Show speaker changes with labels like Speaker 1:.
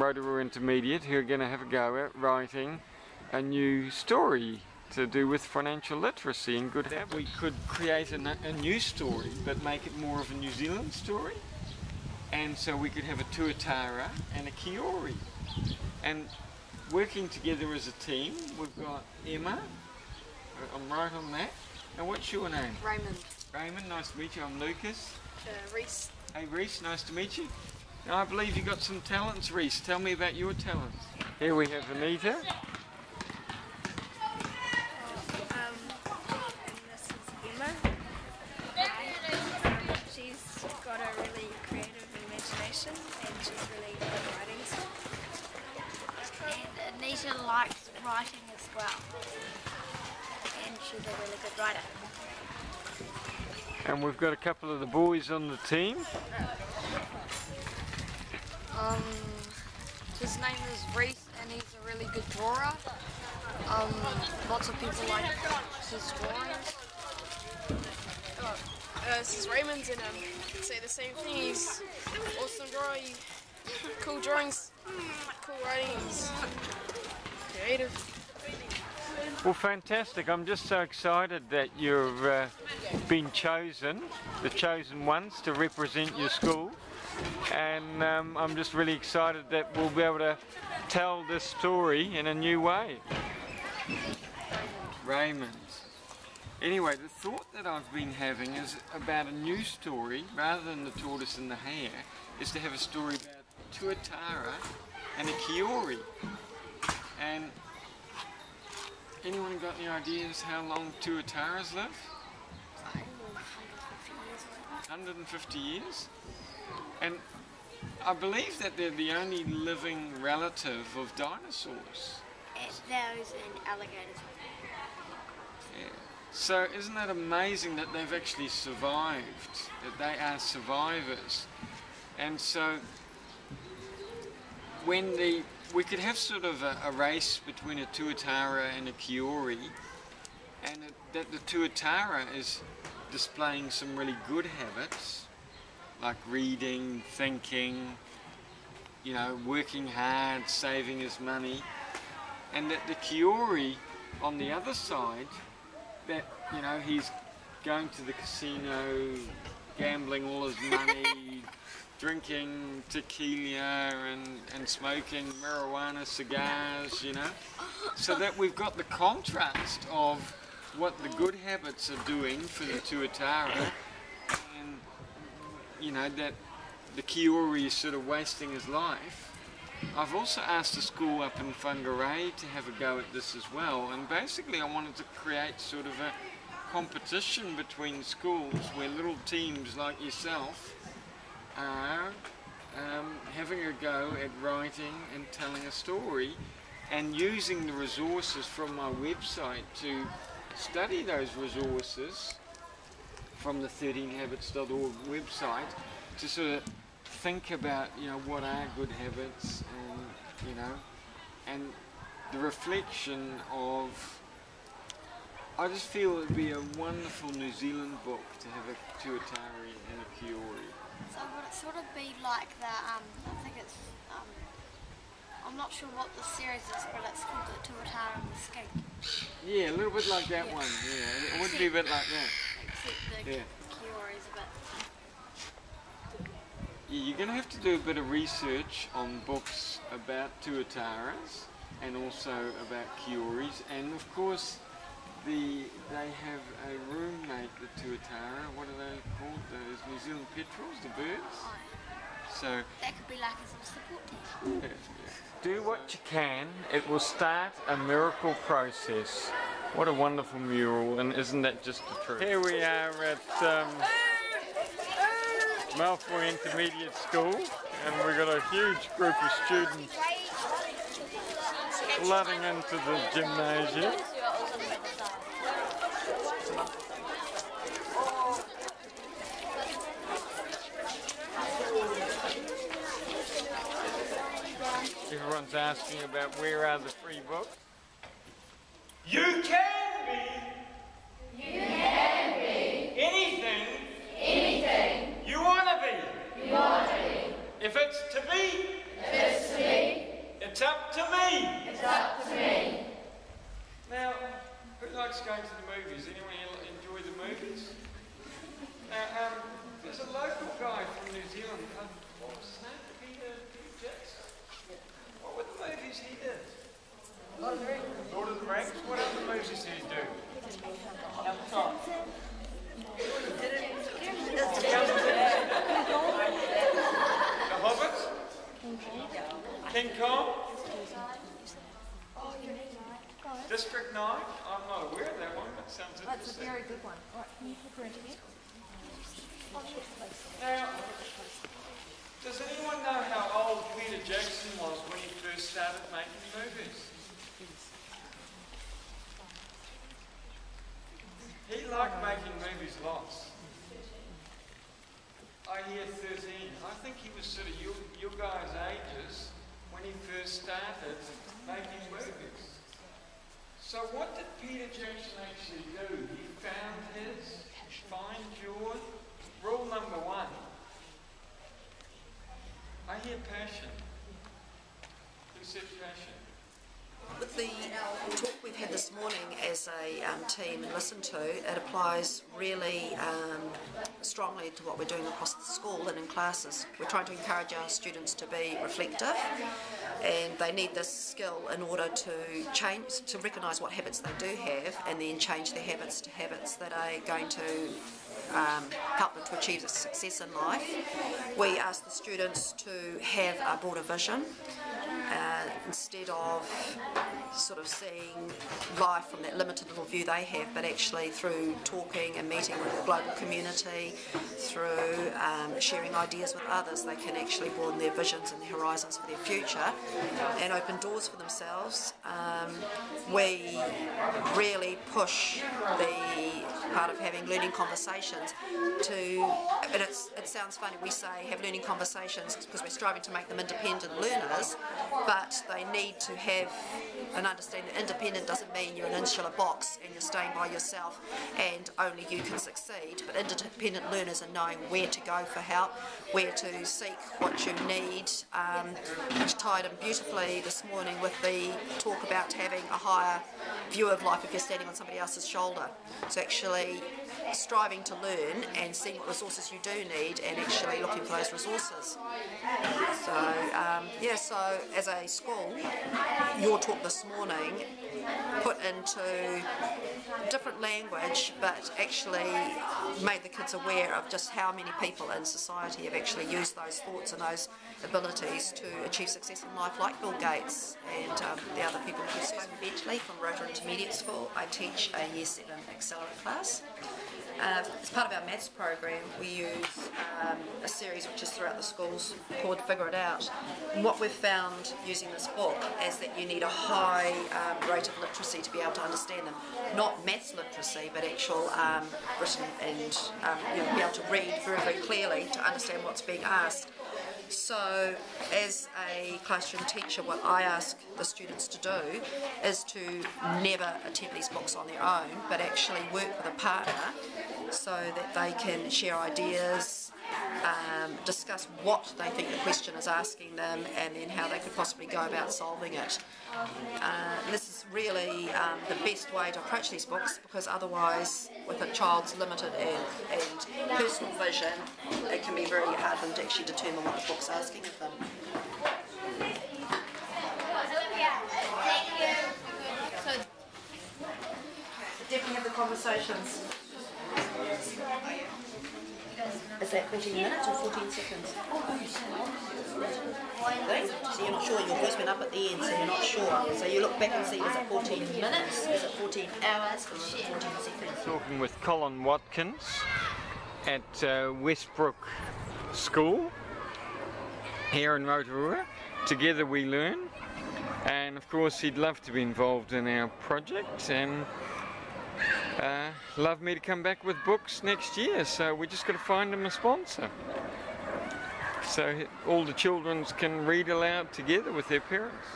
Speaker 1: Rotorua Intermediate who are going to have a go at writing a new story to do with financial literacy and good habits. We could create a new story but make it more of a New Zealand story, and so we could have a tuatara and a kiori, and working together as a team. We've got Emma, I'm right on that, and what's your name?
Speaker 2: Raymond.
Speaker 1: Raymond, nice to meet you. I'm Lucas.
Speaker 2: Reese.
Speaker 1: Hey Reese, nice to meet you. Now, I believe you got some talents, Reese. Tell me about your talents. Here we have Anita.
Speaker 2: And this is Emma. She's got a really creative imagination and she's really good at writing stuff.
Speaker 3: And Anita likes writing as well. And she's a really good writer.
Speaker 1: And we've got a couple of the boys on the team.
Speaker 4: His name is Reese and he's a really good drawer. Lots of people like his drawings.
Speaker 5: This is Raymond, and say the same thing. He's awesome drawer, cool drawings, cool writing, he's creative.
Speaker 1: Well, fantastic. I'm just so excited that you've been chosen, the chosen ones, to represent your school. And I'm just really excited that we'll be able to tell this story in a new way. Raymond. Anyway, the thought that I've been having is about a new story, rather than the tortoise and the hare, is to have a story about tuatara and a kiori. And anyone got any ideas how long tuataras live? 150 years? And I believe that they're the only living relative of dinosaurs.
Speaker 3: Those and alligators.
Speaker 1: Yeah. So isn't that amazing that they've actually survived, that they are survivors? And so when we could have sort of a race between a tuatara and a kiori, and that the tuatara is displaying some really good habits, like reading, thinking, you know, working hard, saving his money, and that the kiori on the other side, that, you know, he's going to the casino, gambling all his money, drinking tequila and smoking marijuana cigars, you know, so that we've got the contrast of what the good habits are doing for the tuatara, and you know that the kiori is sort of wasting his life. I've also asked a school up in Whangarei to have a go at this as well, and basically I wanted to create sort of a competition between schools where little teams like yourself are having a go at writing and telling a story, and using the resources from my website to study those resources from the 13habits.org website to sort of think about, you know, what are good habits, and, you know, and the reflection of, I just feel it would be a wonderful New Zealand book to have a tuatari and a kiori.
Speaker 3: So would it sort of be like the, I think it's, I'm not sure what the series is, but it's called the Tuatara and the Skink.
Speaker 1: Yeah, a little bit like that one, yeah, it would be a bit like that.
Speaker 3: Except the kiori's a bit...
Speaker 1: Yeah, you're going to have to do a bit of research on books about tuataras and also about kioris, and of course they have a roommate, the tuatara. What are they called? Those New Zealand petrels, the birds? So
Speaker 3: that could be like a support team.
Speaker 1: yeah, yeah. Do what you can, it will start a miracle process. What a wonderful mural, and isn't that just the truth? Here we are at Rotorua Intermediate School, and we've got a huge group of students flooding into the gymnasium. Everyone's asking about where are the free books.
Speaker 6: You can be. You can be. Anything. Anything. You want to be. You want to be. If it's to be. If it's to be.
Speaker 1: Now, who likes going to the movies? Anyone enjoy the movies? Now, there's a local guy from New Zealand. What was his name? Peter Jackson. What were the movies he did? Lord of the Rings. Lord of the Rings. What other movies did he do? The Hobbit. King Kong. District 9? I'm not aware of that one, but sounds interesting.
Speaker 7: That's a very good one. All right, can you put her in again?
Speaker 1: Now, does anyone know how old Peter Jackson was when he first started making movies? He liked making movies lots. I hear 13. I think he was sort of your guys' ages when he first started making movies. So what did Peter Jackson actually do? He found his, find your, rule number 1. I hear passion. Who said passion?
Speaker 8: With the talk we've had this morning as a team and listened to, it applies really strongly to what we're doing across the school and in classes. We're trying to encourage our students to be reflective, and they need this skill in order to change, to recognise what habits they do have and then change their habits to habits that are going to help them to achieve success in life. We ask the students to have a broader vision instead of sort of seeing life from that limited little view they have, but actually through talking and meeting with the global community, through sharing ideas with others, they can actually broaden their visions and their horizons for their future and open doors for themselves. We really push the part of having learning conversations to, and it sounds funny, we say have learning conversations because we're striving to make them independent learners, but they need to have an understanding that independent doesn't mean you're in an insular box and you're staying by yourself and only you can succeed, but independent learners are knowing where to go for help, where to seek what you need, which tied in beautifully this morning with the talk about having a higher view of life if you're standing on somebody else's shoulder. So actually striving to learn and seeing what resources you do need and actually looking for those resources. So yeah, so as a school, your talk this morning put into different language but actually made the kids aware of just how many people in society have actually used those thoughts and those abilities to achieve success in life, like Bill Gates and the other people who've spoken. Eventually from Rotorua Intermediate School, I teach a Year 7 accelerate class. As part of our maths program, we use a series which is throughout the schools called Figure It Out. And what we've found using this book is that you need a high rate of literacy to be able to understand them. Not maths literacy, but actual written and be able to read very, very clearly to understand what's being asked. So as a classroom teacher, what I ask the students to do is to never attempt these books on their own, but actually work with a partner so that they can share ideas, discuss what they think the question is asking them, and then how they could possibly go about solving it. This is really the best way to approach these books, because otherwise, with a child's limited and personal vision, it can be very hard for them to actually determine what the book's asking of them. So, definitely have the conversations. Is that 14 minutes or 14 seconds? So you're not sure, your voice went up at the end, so you're not sure. So you look back and see, is it 14 minutes, is it 14 hours, or is it 14 seconds?
Speaker 1: Talking with Colin Watkins at Westbrook School here in Rotorua. Together we learn, and of course he'd love to be involved in our project and love me to come back with books next year, so we just got to find him a sponsor so all the children can read aloud together with their parents.